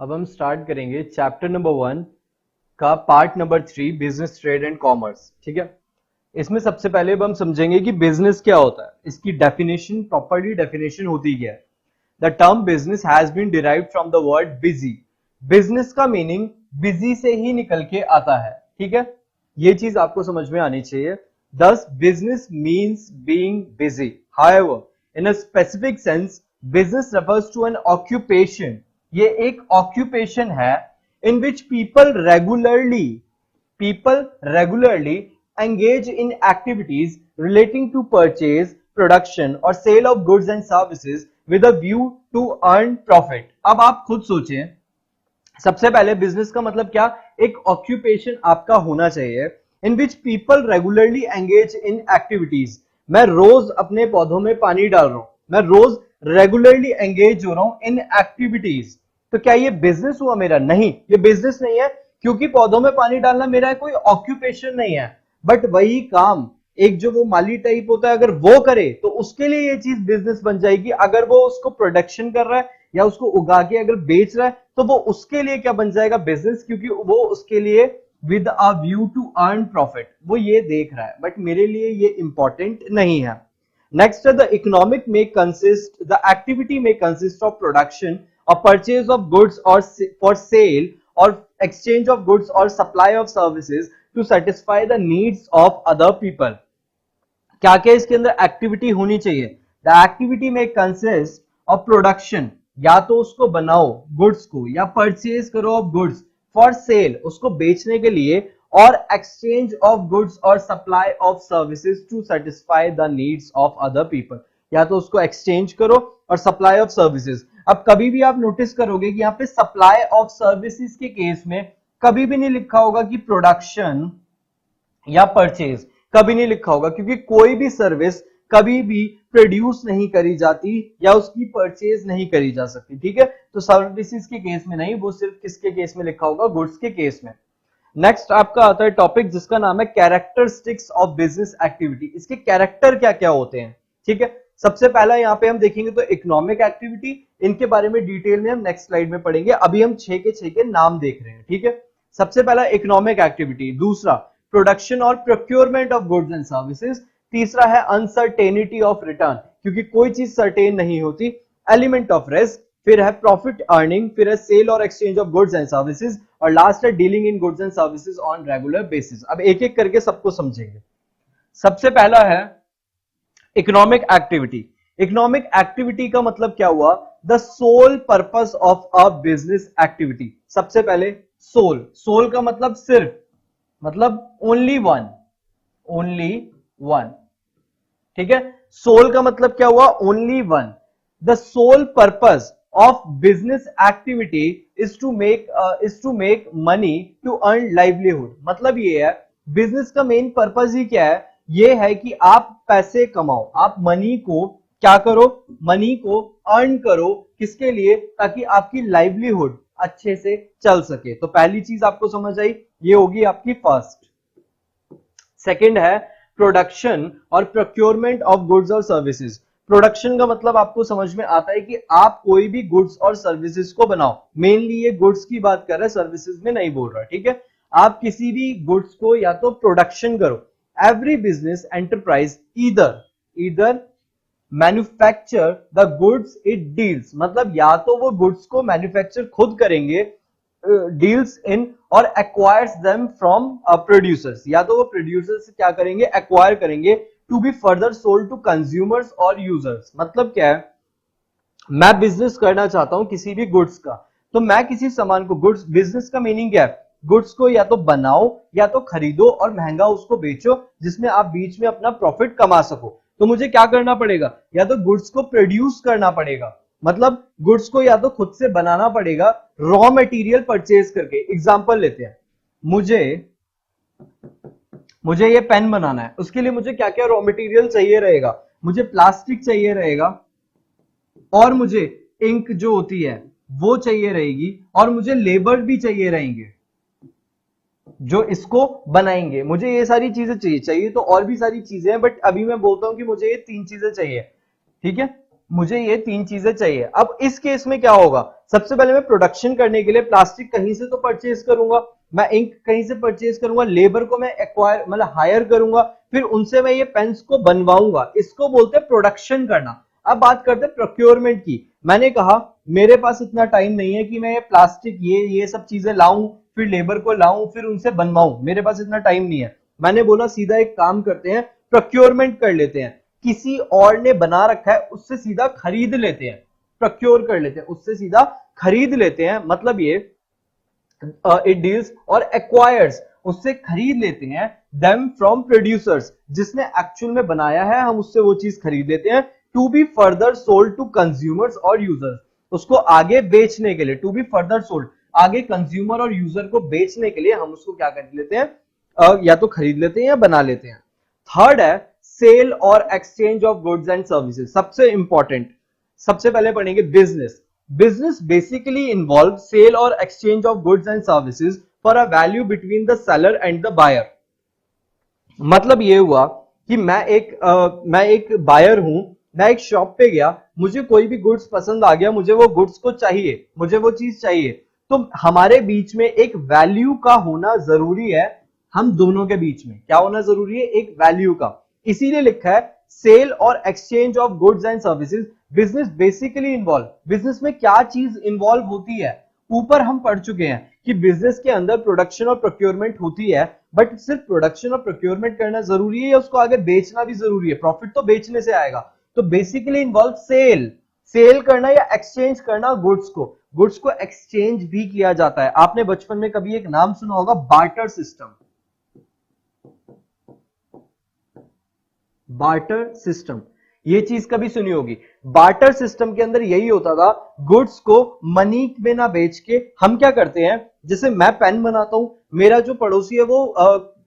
अब हम स्टार्ट करेंगे चैप्टर नंबर 1 का part number 3 business trade and commerce. ठीक है, इसमें सबसे पहले अब हम समझेंगे कि बिजनेस क्या होता है, इसकी डेफिनेशन, प्रॉपर्ली डेफिनेशन होती क्या है। The term business has been derived from the word busy. Business का मीनिंग बिजी से ही निकल के आता है। ठीक है, ये चीज आपको समझ में आनी चाहिए। Thus, business means being busy. However, in a specific sense, business refers to an occupation. ये एक occupation है in which people regularly engage in activities relating to purchase, production or sale of goods and services with a view to earn profit. अब आप खुद सोचें, सबसे पहले business का मतलब क्या? एक ऑक्यूपेशन आपका होना चाहिए in which people regularly engage in activities. मैं रोज अपने पौधों में पानी डाल रहा हूं, मैं रोज रेगुलरली एंगेज हो रहा हूं इन एक्टिविटीज। तो क्या ये बिजनेस हुआ मेरा? नहीं, ये बिजनेस नहीं है, क्योंकि पौधों में पानी डालना मेरा कोई ऑक्यूपेशन नहीं है। बट वही काम एक जो वो माली टाइप होता है, अगर वो करे तो उसके लिए ये चीज बिजनेस बन जाएगी। अगर वो उसको प्रोडक्शन कर रहा है या उसको उगा के अगर बेच रहा है तो वो उसके लिए क्या बन जाएगा? बिजनेस, क्योंकि वो उसके लिए with a view to earn profit, वो ये देख रहा है। बट मेरे लिए ये इंपॉर्टेंट नहीं है। नेक्स्ट है द इकोनॉमिक में कंसिस्ट, द एक्टिविटी में कंसिस्ट ऑफ प्रोडक्शन और परचेज ऑफ गुड्स और फॉर सेल और exchange of goods or supply of services to satisfy the needs of other people. क्या क्या इसके अंदर एक्टिविटी होनी चाहिए? द एक्टिविटी में कंसिस्ट ऑफ प्रोडक्शन, या तो उसको बनाओ गुड्स को, या परचेज करो ऑफ गुड्स, फॉर सेल उसको बेचने के लिए, और एक्सचेंज ऑफ गुड्स और supply of services to satisfy the needs of other people. या तो उसको एक्सचेंज करो और सप्लाई ऑफ सर्विसेज। अब कभी भी आप नोटिस करोगे कि यहाँ पे सप्लाई ऑफ सर्विसेज के केस में कभी भी नहीं लिखा होगा कि प्रोडक्शन या परचेज, कभी नहीं लिखा होगा, क्योंकि कोई भी सर्विस कभी भी प्रोड्यूस नहीं करी जाती या उसकी परचेज नहीं करी जा सकती। ठीक है, तो सर्विसेज के केस में नहीं, वो सिर्फ किसके केस में लिखा होगा? गुड्स के केस में। नेक्स्ट आपका आता है टॉपिक जिसका नाम है कैरेक्टरिस्टिक्स ऑफ बिजनेस एक्टिविटी। इसके कैरेक्टर क्या क्या होते हैं? ठीक है, सबसे पहला यहाँ पे हम देखेंगे तो इकोनॉमिक एक्टिविटी, इनके बारे में डिटेल में हम नेक्स्ट स्लाइड में पढ़ेंगे। अभी हम 6 के नाम देख रहे हैं। ठीक है, सबसे पहला इकोनॉमिक एक्टिविटी, दूसरा प्रोडक्शन और procurement of goods and services, तीसरा है अनसर्टेनिटी ऑफ रिटर्न, क्योंकि कोई चीज सर्टेन नहीं होती, एलिमेंट ऑफ रिस्क, फिर है प्रॉफिट अर्निंग, फिर है सेल और exchange of goods and services, और लास्ट है dealing in goods and services on regular basis. अब एक एक करके सबको समझेंगे। सबसे पहला है इकोनॉमिक एक्टिविटी। इकोनॉमिक एक्टिविटी का मतलब क्या हुआ? The sole purpose of a business activity. सबसे पहले सोल, सोल का मतलब सिर्फ, मतलब ओनली वन, ओनली वन। ठीक है, सोल का मतलब क्या हुआ? Only one. The sole purpose of business activity is to make money to earn livelihood. मतलब ये है, बिजनेस का मेन पर्पस ही क्या है? ये है कि आप पैसे कमाओ, आप मनी को क्या करो? मनी को अर्न करो। किसके लिए? ताकि आपकी लाइवलीहुड अच्छे से चल सके। तो पहली चीज आपको समझ आई, ये होगी आपकी फर्स्ट। सेकंड है प्रोडक्शन और प्रोक्योरमेंट ऑफ गुड्स और सर्विसेज। प्रोडक्शन का मतलब आपको समझ में आता है कि आप कोई भी गुड्स और सर्विसेज को बनाओ। मेनली ये गुड्स की बात कर रहा है, सर्विसेज में नहीं बोल रहा। ठीक है, आप किसी भी गुड्स को या तो प्रोडक्शन करो। Every business enterprise either manufacture the goods it deals, मतलब या तो वो गुड्स को मैन्युफैक्चर खुद करेंगे, डील्स इन, और एक्वायर्स देम फ्रॉम प्रोड्यूसर्स, या तो वो प्रोड्यूसर्स से क्या करेंगे? एक्वायर करेंगे, to be further sold to consumers और यूजर्स। मतलब क्या है? मैं बिजनेस करना चाहता हूं किसी भी गुड्स का, तो मैं किसी सामान को, गुड्स, बिजनेस का मीनिंग क्या है? गुड्स को या तो बनाओ या तो खरीदो और महंगा उसको बेचो, जिसमें आप बीच में अपना प्रॉफिट कमा सको। तो मुझे क्या करना पड़ेगा? या तो गुड्स को प्रोड्यूस करना पड़ेगा, मतलब गुड्स को या तो खुद से बनाना पड़ेगा, रॉ मटेरियल परचेज करके। एग्जांपल लेते हैं, मुझे ये पेन बनाना है, उसके लिए मुझे क्या क्या रॉ मटेरियल चाहिए रहेगा? मुझे प्लास्टिक चाहिए रहेगा, और मुझे इंक जो होती है वो चाहिए रहेगी, और मुझे लेबर भी चाहिए रहेंगे जो इसको बनाएंगे। मुझे ये सारी चीजें चाहिए तो और भी सारी चीजें हैं, बट अभी मैं बोलता हूं कि मुझे ये 3 चीजें चाहिए। ठीक है, मुझे ये तीन चीजें चाहिए। अब इस केस में क्या होगा, सबसे पहले मैं प्रोडक्शन करने के लिए प्लास्टिक कहीं से तो परचेज करूंगा, मैं इंक कहीं से परचेज करूंगा, लेबर को मैं एक्वायर मतलब हायर करूंगा, फिर उनसे मैं ये पेन्स को बनवाऊंगा, इसको बोलते हैं प्रोडक्शन करना। अब बात करते हैं प्रोक्योरमेंट की। मैंने कहा मेरे पास इतना टाइम नहीं है कि मैं ये प्लास्टिक ये सब चीजें लाऊं, फिर लेबर को लाऊं, फिर उनसे बनवाऊं, मेरे पास इतना टाइम नहीं है। मैंने बोला सीधा एक काम करते हैं, प्रोक्योरमेंट कर लेते हैं, किसी और ने बना रखा है उससे सीधा खरीद लेते हैं, प्रोक्योर कर लेते हैं, उससे सीधा खरीद लेते हैं। मतलब ये इट डील्स और एक्वायर्स, उससे खरीद लेते हैं, देम फ्रॉम प्रोड्यूसर्स, जिसने एक्चुअल में बनाया है हम उससे वो चीज खरीद लेते हैं, to be further sold to consumers और यूजर्स, उसको आगे बेचने के लिए, टू बी फर्दर सोल्ड, आगे कंज्यूमर और यूजर को बेचने के लिए हम उसको क्या कर लेते हैं, या तो खरीद लेते हैं या बना लेते हैं। थर्ड है सेल और exchange of goods and services, सबसे इंपॉर्टेंट, सबसे पहले पढ़ेंगे business. Business basically involve sale और exchange of goods and services for a value between the seller and the buyer. मतलब ये हुआ कि मैं एक बायर हूं, मैं एक शॉप पे गया, मुझे कोई भी गुड्स पसंद आ गया, मुझे वो गुड्स को चाहिए, मुझे वो चीज चाहिए, तो हमारे बीच में एक वैल्यू का होना जरूरी है, हम दोनों के बीच में क्या होना जरूरी है, एक वैल्यू का। इसीलिए लिखा है सेल और exchange of goods and services. Business basically involve, business में क्या चीज इन्वॉल्व होती है, ऊपर हम पढ़ चुके हैं कि बिजनेस के अंदर प्रोडक्शन और प्रोक्योरमेंट होती है, बट सिर्फ प्रोडक्शन और प्रोक्योरमेंट करना जरूरी है या उसको आगे बेचना भी जरूरी है, प्रॉफिट तो बेचने से आएगा। तो बेसिकली इन्वॉल्व सेल, सेल करना या एक्सचेंज करना गुड्स को एक्सचेंज भी किया जाता है। आपने बचपन में कभी एक नाम सुना होगा, बार्टर सिस्टम, बार्टर सिस्टम, ये चीज कभी सुनी होगी। बार्टर सिस्टम के अंदर यही होता था, गुड्स को मनी में ना बेच के हम क्या करते हैं, जैसे मैं पेन बनाता हूं, मेरा जो पड़ोसी है वो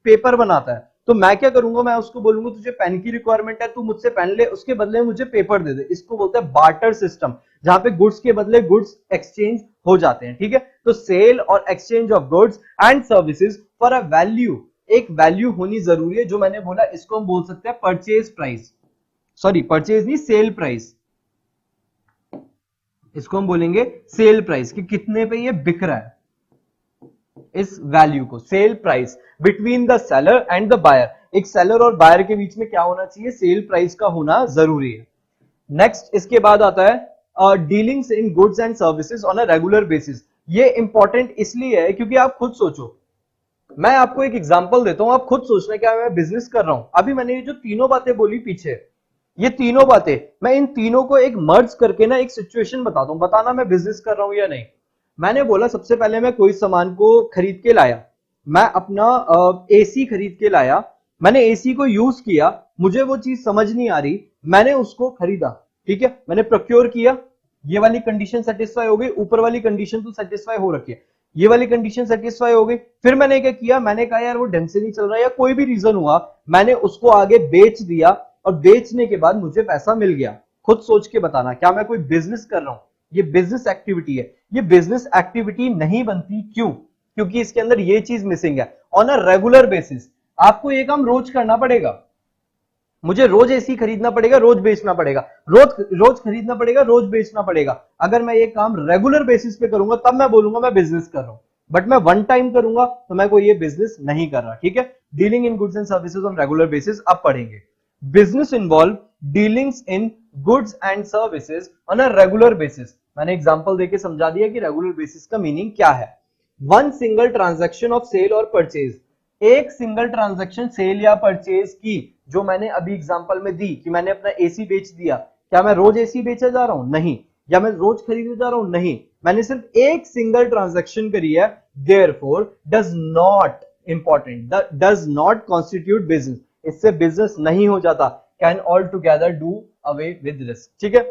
पेपर बनाता है, तो मैं क्या करूंगा, मैं उसको बोलूंगा तुझे पेन की रिक्वायरमेंट है, तू मुझसे पेन ले, उसके बदले में मुझे पेपर दे दे। इसको बोलते हैं बार्टर सिस्टम, जहां पे गुड्स के बदले गुड्स एक्सचेंज हो जाते हैं। ठीक है, तो सेल और exchange of goods and services for a value, एक वैल्यू होनी जरूरी है, जो मैंने बोला इसको हम बोल सकते हैं परचेज प्राइस, सॉरी परचेज नहीं, सेल प्राइस, इसको हम बोलेंगे सेल प्राइस, कि कितने पे ये बिक रहा है, इस वैल्यू को sale price between the seller and the buyer, एक सेलर और बायर के बीच में क्या होना चाहिए, सेल प्राइस का होना जरूरी है। नेक्स्ट इसके बाद आता है dealings in goods and services on a regular basis. ये इंपॉर्टेंट इसलिए है क्योंकि आप खुद सोचो, मैं आपको एक एग्जांपल देता हूं, आप खुद सोचना क्या मैं बिजनेस कर रहा हूं, अभी मैंने ये जो तीनों बातें बोली पीछे, ये तीनों बातें, मैं इन तीनों को एक मर्ज करके ना एक सिचुएशन बताता हूं, बताना मैं बिजनेस कर रहा हूं या नहीं। मैंने बोला सबसे पहले मैं कोई सामान को खरीद के लाया, मैं अपना एसी खरीद के लाया, मैंने एसी को यूज किया, मुझे वो चीज समझ नहीं आ रही, मैंने उसको खरीदा, ठीक है, मैंने प्रोक्योर किया, ये वाली कंडीशन सेटिस्फाई हो गई, ऊपर वाली कंडीशन तो सेटिस्फाई हो रखी है, ये वाली कंडीशन सेटिस्फाई हो गई, फिर मैंने क्या किया, मैंने कहा यार वो ढंग से नहीं चल रहा, या कोई भी रीजन हुआ, मैंने उसको आगे बेच दिया, और बेचने के बाद मुझे पैसा मिल गया। खुद सोच के बताना क्या मैं कोई बिजनेस कर रहा हूं, ये बिजनेस एक्टिविटी है, ये बिजनेस एक्टिविटी नहीं बनती, क्यों, क्योंकि इसके अंदर ये चीज मिसिंग है, ऑन अ रेगुलर बेसिस, आपको ये काम रोज करना पड़ेगा, मुझे रोज एसी खरीदना पड़ेगा, रोज बेचना पड़ेगा, रोज खरीदना पड़ेगा, रोज बेचना पड़ेगा। अगर मैं ये काम रेगुलर बेसिस पे करूंगा तब मैं बोलूंगा मैं बिजनेस कर रहा हूं, बट मैं वन टाइम करूंगा तो मैं कोई ये बिजनेस नहीं कर रहा। ठीक है, dealing in goods and services on regular basis अब पढ़ेंगे। Business involve dealings in goods and services on a regular basis. मैंने एग्जांपल देके समझा दिया कि रेगुलर बेसिस का मीनिंग क्या है। One single transaction of sale और परचेज, एक सिंगल ट्रांजैक्शन सेल या परचेज की, जो मैंने अभी एग्जांपल में दी कि मैंने अपना एसी बेच दिया, क्या मैं रोज एसी बेचा जा रहा हूं, नहीं, या मैं रोज खरीदने जा रहा हूं, नहीं, मैंने सिर्फ एक सिंगल ट्रांजैक्शन करी है, therefore does not, important, does not constitute business, इससे बिजनेस नहीं हो जाता, can altogether do away with risk. ठीक है,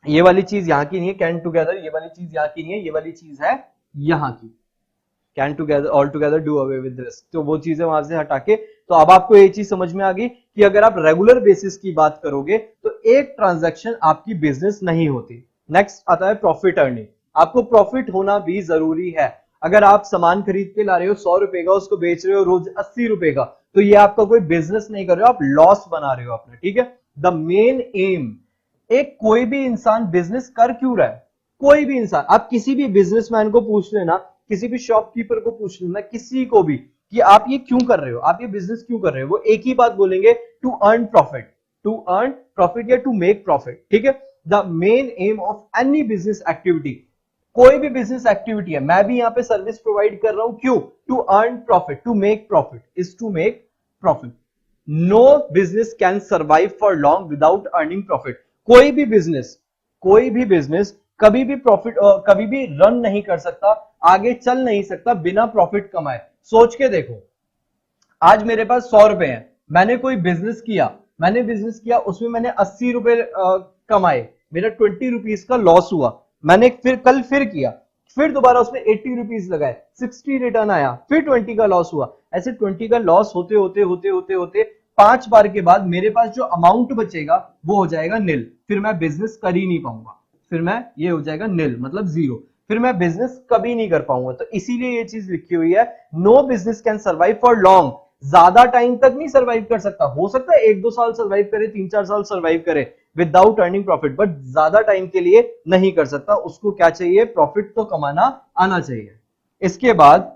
ये वाली चीज यहां की नहीं है, कैन टुगेदर, ये वाली चीज यहां की नहीं है, ये वाली चीज है यहां की, can together, all together do away with risk, तो वो चीजें वहां से हटा के, तो अब आपको ये चीज समझ में आ गई कि अगर आप रेगुलर बेसिस की बात करोगे तो एक ट्रांजैक्शन आपकी बिजनेस नहीं होती। नेक्स्ट आता है प्रॉफिट अर्निंग, आपको प्रॉफिट होना भी जरूरी है। अगर आप सामान खरीद के ला रहे हो 100 रुपए का, उसको बेच रहे हो रोज 80 रुपए का, तो ये आपका कोई बिजनेस नहीं कर रहे हो, आप लॉस बना रहे हो अपना। ठीक है, द मेन एम एक कोई भी इंसान बिजनेस कर क्यों रहा है? कोई भी इंसान, आप किसी भी बिजनेसमैन को पूछ लेना, किसी भी शॉपकीपर को पूछ लेना, किसी को भी कि आप ये क्यों कर रहे हो, आप ये बिजनेस क्यों कर रहे हो, वो एक ही बात बोलेंगे, to earn profit, to earn profit या टू मेक प्रॉफिट। ठीक है, the main aim of any business activity, कोई भी बिजनेस एक्टिविटी है, मैं भी यहां पे सर्विस प्रोवाइड कर रहा हूं, क्यों? To earn profit, to make profit, is to make profit. No business can survive for long without earning profit. कोई भी बिजनेस कभी भी प्रॉफिट, कभी भी रन नहीं कर सकता, आगे चल नहीं सकता बिना प्रॉफिट कमाए। सोच के देखो, आज मेरे पास 100 रुपए हैं, मैंने बिजनेस किया, उसमें मैंने 80 रुपए कमाए, मेरा 20 रुपीज का लॉस हुआ, मैंने फिर कल फिर किया, फिर दोबारा उसमें 80 रुपीज लगाए, 60 रिटर्न आया, फिर 20 का लॉस हुआ, ऐसे 20 का लॉस होते होते होते होते होते 5 बार के बाद मेरे पास जो अमाउंट बचेगा वो हो जाएगा नील, फिर मैं बिजनेस कर ही नहीं पाऊंगा, फिर मैं, ये हो जाएगा नील मतलब जीरो, फिर मैं बिजनेस कभी नहीं कर पाऊंगा। तो इसीलिए ये चीज लिखी हुई है, no business can survive for long, ज्यादा टाइम तक नहीं सर्वाइव कर सकता, हो सकता है 1-2 साल सर्वाइव करे, 3-4 साल सर्वाइव करे विदाउट अर्निंग प्रॉफिट, बट ज्यादा टाइम के लिए नहीं कर सकता। उसको क्या चाहिए? प्रॉफिट तो कमाना आना चाहिए। इसके बाद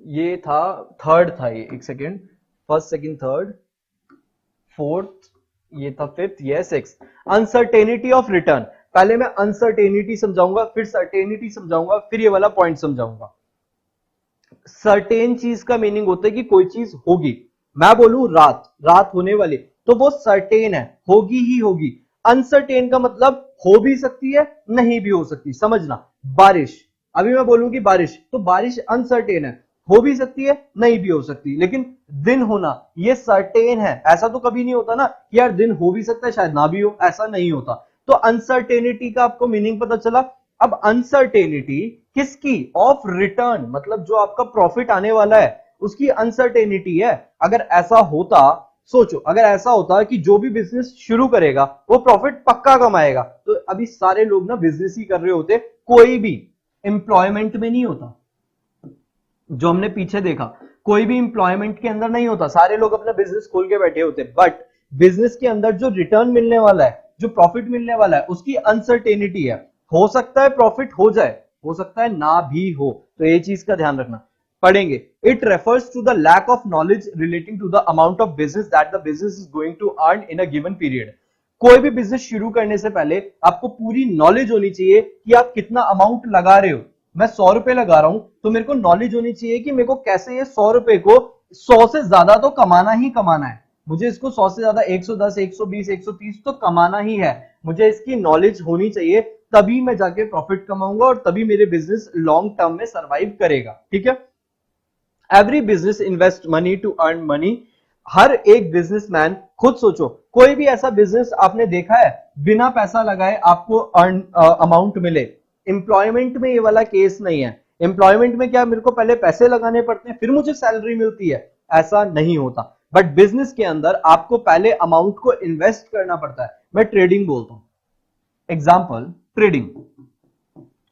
ये था, थर्ड था ये, एक second, first second third fourth, ये था फिफ्थ, ये सिक्स, अनसर्टेनिटी ऑफ रिटर्न। पहले मैं अनसर्टेनिटी समझाऊंगा, फिर सर्टेनिटी समझाऊंगा, फिर ये वाला पॉइंट समझाऊंगा। सर्टेन चीज का मीनिंग होता है कि कोई चीज होगी, मैं बोलूं रात होने वाली, तो वो सर्टेन है, होगी ही होगी। अनसर्टेन का मतलब हो भी सकती है, नहीं भी हो सकती। समझना, बारिश, अभी मैं बोलूंगी बारिश, तो बारिश अनसर्टेन है, हो भी सकती है, नहीं भी हो सकती, लेकिन दिन होना ये सर्टेन है। ऐसा तो कभी नहीं होता ना कि यार दिन हो भी सकता है शायद ना भी हो, ऐसा नहीं होता। तो अनसर्टेनिटी का आपको मीनिंग पता चला। अब अनसर्टेनिटी किसकी? ऑफ रिटर्न, मतलब जो आपका प्रॉफिट आने वाला है उसकी अनसर्टेनिटी है। अगर ऐसा होता, सोचो, अगर ऐसा होता कि जो भी बिजनेस शुरू करेगा वो प्रॉफिट पक्का कमाएगा, तो अभी सारे लोग ना बिजनेस ही कर रहे होते, कोई भी एम्प्लॉयमेंट में नहीं होता। जो हमने पीछे देखा, कोई भी एम्प्लॉयमेंट के अंदर नहीं होता, सारे लोग अपना बिजनेस खोल के बैठे होते। बट बिजनेस के अंदर जो रिटर्न मिलने वाला है, जो प्रॉफिट मिलने वाला है, उसकी अनसर्टेनिटी है। हो सकता है प्रॉफिट हो जाए, हो सकता है ना भी हो, तो ये चीज का ध्यान रखना। पढ़ेंगे, it refers to the lack of knowledge relating to the amount of business that the business is going to earn in a given period. कोई भी बिजनेस शुरू करने से पहले आपको पूरी नॉलेज होनी चाहिए कि आप कितना अमाउंट लगा रहे हो। मैं 100 रुपए लगा रहा हूं, तो मेरे को नॉलेज होनी चाहिए कि मेरे को कैसे ये 100 रुपए को 100 से ज्यादा तो कमाना ही कमाना है। मुझे इसको 100 से ज्यादा 110, 120, 130 तो कमाना ही है। मुझे इसकी नॉलेज होनी चाहिए, तभी मैं जाके प्रॉफिट कमाऊंगा और तभी मेरे बिजनेस लॉन्ग टर्म में सर्वाइव करेगा। ठीक है, every business invest money to earn money. हर एक बिजनेसमैन, खुद सोचो, कोई भी ऐसा बिजनेस आपने देखा है बिना पैसा लगाए आपको अर्न अमाउंट मिले? एम्प्लॉयमेंट में ये वाला केस नहीं है। एम्प्लॉयमेंट में क्या मेरे को पहले पैसे लगाने पड़ते हैं फिर मुझे सैलरी मिलती है? ऐसा नहीं होता। बट बिजनेस के अंदर आपको पहले अमाउंट को इन्वेस्ट करना पड़ता है। मैं ट्रेडिंग बोलता हूं, एग्जाम्पल ट्रेडिंग,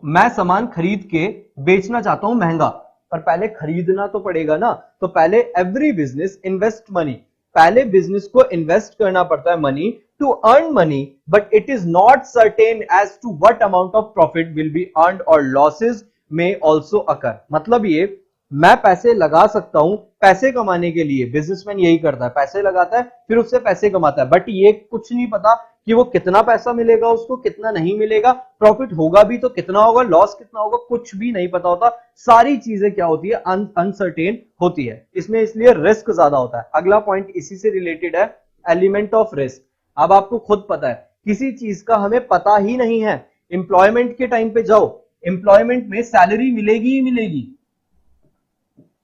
मैं सामान खरीद के बेचना चाहता हूं महंगा, पर पहले खरीदना तो पड़ेगा ना। तो पहले एवरी बिजनेस इन्वेस्ट मनी, पहले बिजनेस को इन्वेस्ट करना पड़ता है money to earn money, but it is not certain as to what amount of profit will be earned और लॉसेस में ऑल्सो अकर। मतलब ये, मैं पैसे लगा सकता हूं पैसे कमाने के लिए, बिजनेसमैन यही करता है, पैसे लगाता है फिर उससे पैसे कमाता है, बट ये कुछ नहीं पता कि वो कितना पैसा मिलेगा उसको, कितना नहीं मिलेगा, प्रॉफिट होगा भी तो कितना होगा, लॉस कितना होगा, कुछ भी नहीं पता होता। सारी चीजें क्या होती है? अनसर्टेन होती है, इसमें इसलिए रिस्क ज्यादा होता है। अगला पॉइंट इसी से रिलेटेड है, एलिमेंट ऑफ रिस्क। अब आपको खुद पता है किसी चीज का हमें पता ही नहीं है, एम्प्लॉयमेंट के टाइम पे जाओ, एम्प्लॉयमेंट में सैलरी मिलेगी ही मिलेगी।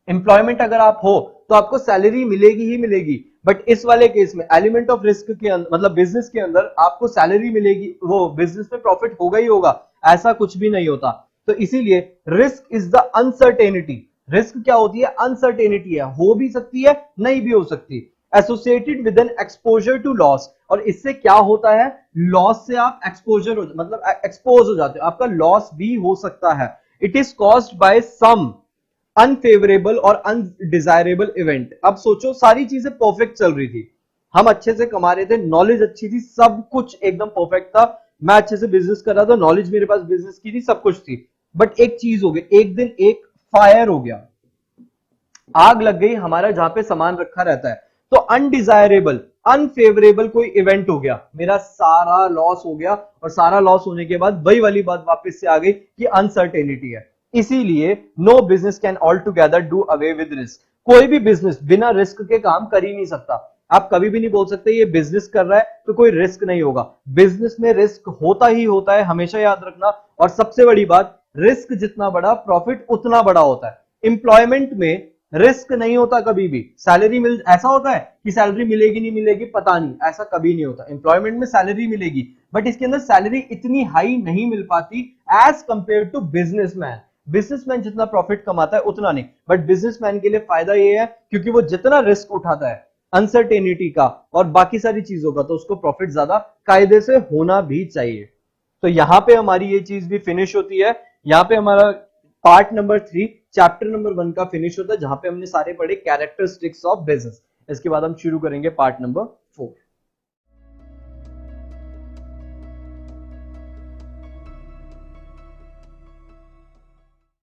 एम्प्लॉयमेंट अगर आप हो तो आपको सैलरी मिलेगी ही मिलेगी, बट इस वाले केस में एलिमेंट ऑफ रिस्क के अंदर, मतलब बिजनेस के अंदर आपको सैलरी मिलेगी, वो बिजनेस में प्रॉफिट होगा ही होगा, ऐसा कुछ भी नहीं होता। तो इसीलिए risk is the uncertainty. Risk क्या होती है? अनसर्टेनिटी है, हो भी सकती है नहीं भी हो सकती। Associated with an exposure to loss, और इससे क्या होता है? लॉस से आप एक्सपोजर हो, मतलब एक्सपोज हो जाते हो, आपका लॉस भी हो सकता है। It is caused by some unfavourable और अनडिजायरेबल इवेंट। अब सोचो, सारी चीजें परफेक्ट चल रही थी, हम अच्छे से कमा रहे थे, नॉलेज अच्छी थी, सब कुछ एकदम परफेक्ट था, मैं अच्छे से बिजनेस कर रहा था, नॉलेज मेरे पास बिजनेस की थी, सब कुछ थी। बट एक चीज हो गई, एक दिन एक फायर हो गया, आग लग गई हमारा जहां पे सामान रखा रहता है, तो अनडिजायरेबल अनफेवरेबल कोई इवेंट हो गया, मेरा सारा लॉस हो गया, और सारा लॉस होने के बाद वही वाली बात वापस से आ गई कि अनसर्टेनिटी है। इसीलिए no business can altogether do away with risk. कोई भी बिजनेस बिना रिस्क के काम कर ही नहीं सकता। आप कभी भी नहीं बोल सकते ये बिजनेस कर रहा है तो कोई रिस्क नहीं होगा। बिजनेस में रिस्क होता ही होता है, हमेशा याद रखना। और सबसे बड़ी बात, रिस्क जितना बड़ा प्रॉफिट उतना बड़ा होता है। एम्प्लॉयमेंट में रिस्क नहीं होता कभी भी। सैलरी मिल, ऐसा होता है कि सैलरी मिलेगी नहीं मिलेगी पता नहीं, ऐसा कभी नहीं होता। एम्प्लॉयमेंट में सैलरी मिलेगी, बट इसके अंदर सैलरी इतनी हाई नहीं मिल पाती as compare to businessman. Businessman जितना प्रॉफिट कमाता है उतना नहीं, बट बिजनेसमैन के लिए फायदा ये है क्योंकि वो जितना रिस्क उठाता है अनसर्टेनिटी का और बाकी सारी चीजों का, तो उसको प्रॉफिट ज्यादा कायदे से होना भी चाहिए। तो यहां पे हमारी ये चीज भी फिनिश होती है। यहाँ पे हमारा पार्ट नंबर 3 चैप्टर नंबर 1 का फिनिश होता है, जहां पे हमने सारे पढ़े कैरेक्टरिस्टिक्स ऑफ बिजनेस। इसके बाद हम शुरू करेंगे पार्ट नंबर